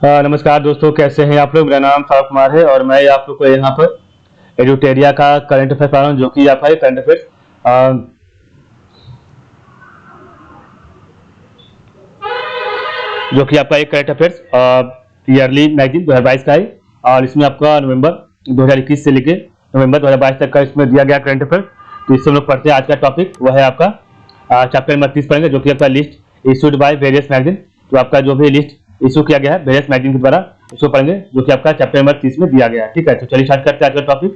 नमस्कार दोस्तों, कैसे हैं आप लोग। मेरा नाम फारूक कुमार है और मैं आप लोग को यहाँ पर एडुटेरिया का करंट अफेयर पढ़ा रहा हूँ, जो कि आपका करंट अफेयर जो कि आपका एक करंट अफेयर्स ईयरली मैगजीन 2022 का है। और इसमें आपका नवंबर 2021 से लेके नवंबर 2022 तक का इसमें दिया गया करंट अफेयर। तो इससे हम लोग पढ़ते हैं। आज का टॉपिक वह है आपका चैप्टर नंबर 30 पढ़ेंगे, जो कि आपका list issued by various magazine. तो आपका जो भी लिस्ट इशू किया गया है वेरियस मैगजीन के द्वारा, उसको पढ़ेंगे, जो कि आपका चैप्टर नंबर 30 में दिया गया है। ठीक है, तो चलिए स्टार्ट करते हैं आज का टॉपिक।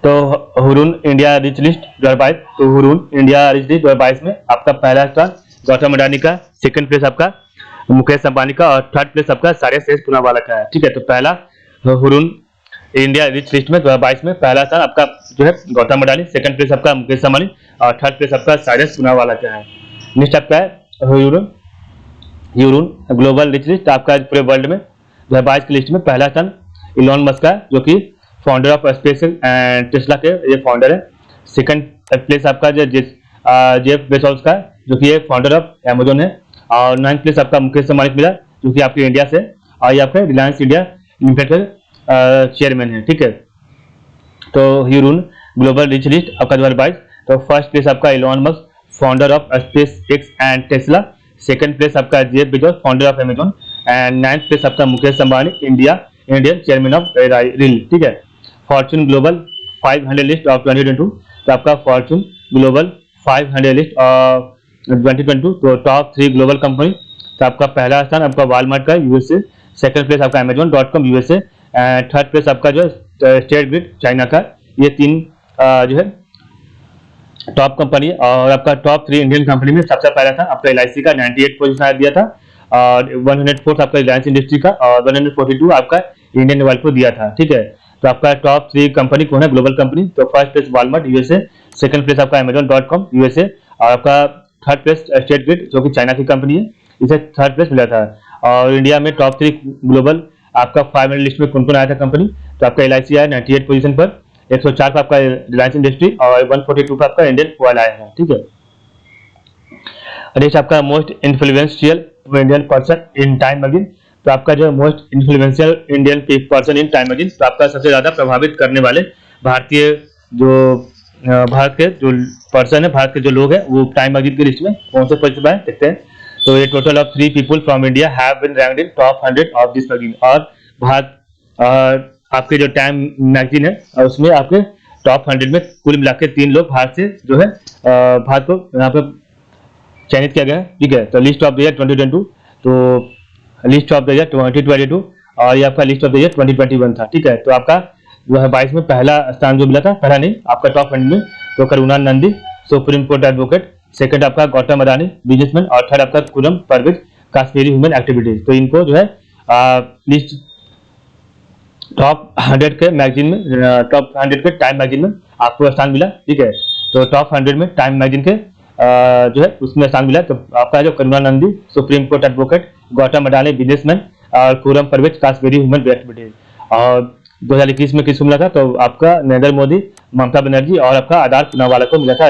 तो हुरून इंडिया रिच लिस्ट 2022। तो हुरून इंडिया रिच लिस्ट 2022 में आपका पहला स्थान गौतम अडानी का, सेकंड प्लेस आपका मुकेश अंबानी का और थर्ड प्लेस आपका सारिया शेष पूनावाला का है। ठीक है, तो पहला हुरून इंडिया रिच लिस्ट में 2022 में पहला स्थान आपका जो है गौतम अडानी, सेकंड प्लेस आपका मुकेश अंबानी और थर्ड प्लेस आपका सारिया पूनावाला का है। नेक्स्ट आपका है ह्यूरून ग्लोबल रिच लिस्ट। आपका पूरे वर्ल्ड में 2022 की लिस्ट में पहला स्थान इलॉन मस्क का, जो कि founder of space and Tesla के ये फाउंडर है। सेकंड प्लेस आपका जो जेफ बेजोस का, जो कि ये फाउंडर ऑफ अमेजोन है। और 9th प्लेस आपका मुकेश अंबानी को मिला, जो कि आपके इंडिया से और ये आपके रिलायंस इंडिया लिमिटेड के चेयरमैन है। ठीक है, तो ह्यूरून ग्लोबल रिच लिस्ट आपका 2022। तो फर्स्ट प्लेस आपका Elon Musk, founder of space X and Tesla. Second place आपका Jeff Bezos, founder of Amazon. And 9th place आपका Mukesh Ambani, Indian chairman of रिल। ठीक है, फॉर्चून ग्लोबल 500 लिस्ट ऑफ 2022। तो आपका फॉर्चून ग्लोबल 500 लिस्ट ऑफ 2022, तो top 3 global company. तो आपका पहला स्थान आपका वॉलमार्ट का यूएसए, सेकंड प्लेस आपका Amazon.com USA and third place आपका जो स्टेट ग्रिड चाइना का। ये तीन जो है टॉप कंपनी। और आपका टॉप 3 इंडियन कंपनी में सबसे पहला था आपका LIC का 98 पोजीशन दिया था, और 104 आपका रिलायंस इंडस्ट्री का, और 142 आपका इंडियन ऑयल को दिया था। ठीक है, तो आपका टॉप 3 कंपनी कौन है ग्लोबल कंपनी। तो first place Walmart USA, second place आपका Amazon.com यूएसए और आपका थर्ड प्लेस स्टेट ग्रिड, जो कि चाइना की कंपनी है, इसे थर्ड प्लेस मिला था। और इंडिया में टॉप 3 ग्लोबल आपका 500 लिस्ट में कौन कौन आया था कंपनी। तो आपका LIC आया 98 पोजीशन पर, 104 पर आपका रिलायंस इंडस्ट्री और 142 पर आपका इंडियन ऑयल आया है। ठीक है, नेक्स्ट आपका most influential Indian person in time magazine. तो आपका जो most influential Indian person in time magazine, तो आपका सबसे ज्यादा प्रभावित करने वाले भारतीय जो भारत के जो पर्सन है, भारत के जो लोग हैं, वो टाइम मैगजीन की लिस्ट में कौन से पोजीशन पर देखते हैं। तो ये total of 3 people from India have been ranked in top 100 of this magazine. और भारत आपके जो टाइम मैगजीन है उसमें आपके टॉप 100 में कुल मिला के 3 लोग भारत से जो है भारत को यहाँ पे चयनित किया गया है। ठीक है, तो लिस्ट ऑफ द ईयर 2022, तो लिस्ट ऑफ द ईयर 2022 और ये आपका लिस्ट ऑफ द ईयर 2021 था। ठीक है, तो आपका जो है 22 में पहला स्थान जो मिला था, पहला नहीं आपका टॉप 100 में, तो Karuna Nandi Supreme Court advocate, second आपका गौतम अडानी बिजनेसमैन और थर्ड आपका खुरम परवेज कश्मीरी ह्यूमन एक्टिविटीज। तो इनको जो है लिस्ट टॉप 100 के मैगजीन में, टॉप 100 के टाइम मैगजीन में आपको स्थान मिला। ठीक है, तो टॉप 100 में टाइम मैगजीन के जो है उसमें स्थान मिला। तो आपका जो Karuna Nandi Supreme Court advocate, Gautam Adani businessman और खुरम परवेज कश्मीरी ह्यूमन एक्टिविटीज। और 2021 में किसको मिला था, तो आपका नरेंद्र मोदी, ममता बनर्जी और आपका आधार पूनावाला को मिला था,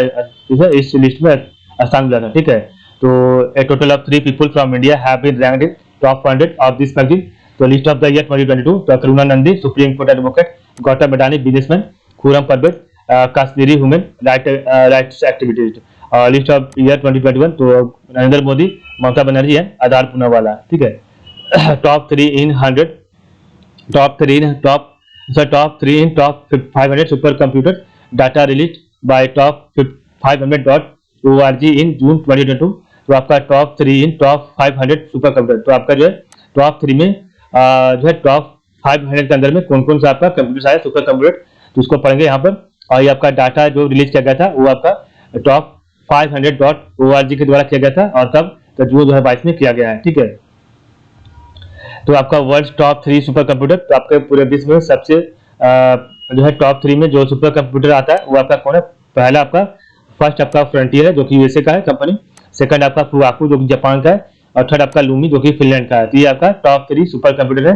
इस लिस्ट में स्थान मिला था। ठीक है, तो a total of 3 people from India have been ranked in top 100 of this magazine. तो लिस्ट ऑफ द ईयर 2022, तो Karuna Nandi Supreme Court advocate, Gautam Adani businessman, Khurram Parvez Kashmiri human rights activities. List of year 2021, तो नरेंद्र मोदी, ममता बनर्जी है, आधार पूनावाला। ठीक है, top 3 in 100, top 3 in top 500 super computer data release by top 500.org इन जून 2022। तो आपका top 3 इन top 500 super computer, तो आपका जो है टॉप 3 में जो है टॉप 500 के अंदर में कौन कौन सा आपका कंप्यूटर आया सुपर कंप्यूटर, तो उसको पढ़ेंगे यहाँ पर। और ये आपका डाटा जो रिलीज किया गया था वो आपका टॉप 500.org के द्वारा किया गया था, और तब तो जून 2022 में किया गया है। ठीक है, तो आपका वर्ल्ड टॉप 3 सुपर कंप्यूटर, तो आपके पूरे विश्व में सबसे जो है टॉप 3 में जो सुपर कंप्यूटर आता है वो आपका कौन है। पहला आपका फर्स्ट आपका फ्रंटियर है, जो कि यूएसए का है कंपनी, सेकंड आपका फुगाकू जो कि जापान का है, और थर्ड आपका लूमी जो कि फिनलैंड का है। तो ये आपका टॉप 3 सुपर कंप्यूटर है।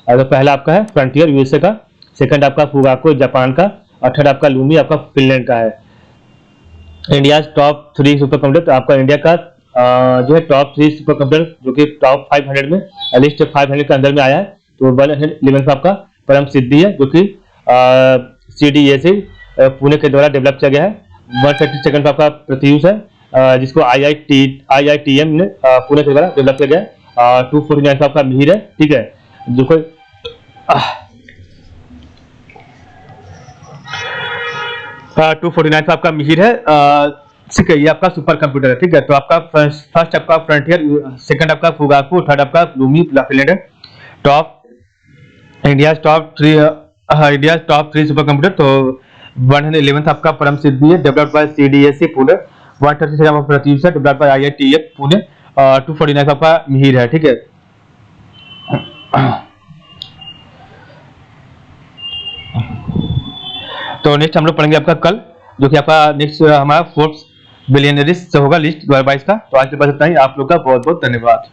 तो पहला आपका है फ्रंटियर यूएसए का, सेकंड आपका फुगाकू जापान का, और थर्ड आपका लूमी आपका फिनलैंड का है। इंडिया टॉप 3 सुपर कंप्यूटर, तो आपका इंडिया का जो है टॉप 3 सुपर कंप्यूटर जो कि टॉप 500 में लिस्ट 500 के अंदर में आया है। तो 111 आपका परम सिद्धि है जो कि CDSE पुणे के द्वारा डेवलप किया गया है। 132 आपका प्रत्यूष है जिसको IITM ने पुणे के द्वारा डेवलप किया गया है। 249 आपका मिहिर है, ठीक है, जो कोई 249 आपका मिहिर है, ठीक है, ये आपका सुपर कंप्यूटर है, ठीक है। तो आपका फर्स्ट आपका फ्रंटियर, सेकंड आपका फुगाकू, थर्ड आपका लूमी फिनलैंड है। Top India top 3 super computer. तो 111 आपका परम सिद्धि है, डेवलप्ड बाय CDSE पुणे। 136 आपका प्रत्यूष है, डेवलप्ड बाय IITM पुणे। 249 आपका मिहिर है, ठीक है। तो नेक्स्ट हम लोग पढ़ेंगे आपका कल, जो कि आपका नेक्स्ट हमारा फोर्ब्स बिलियनरीज से होगा लिस्ट 2022 का। तो आज के पास इतना ही, आप लोग का बहुत बहुत धन्यवाद।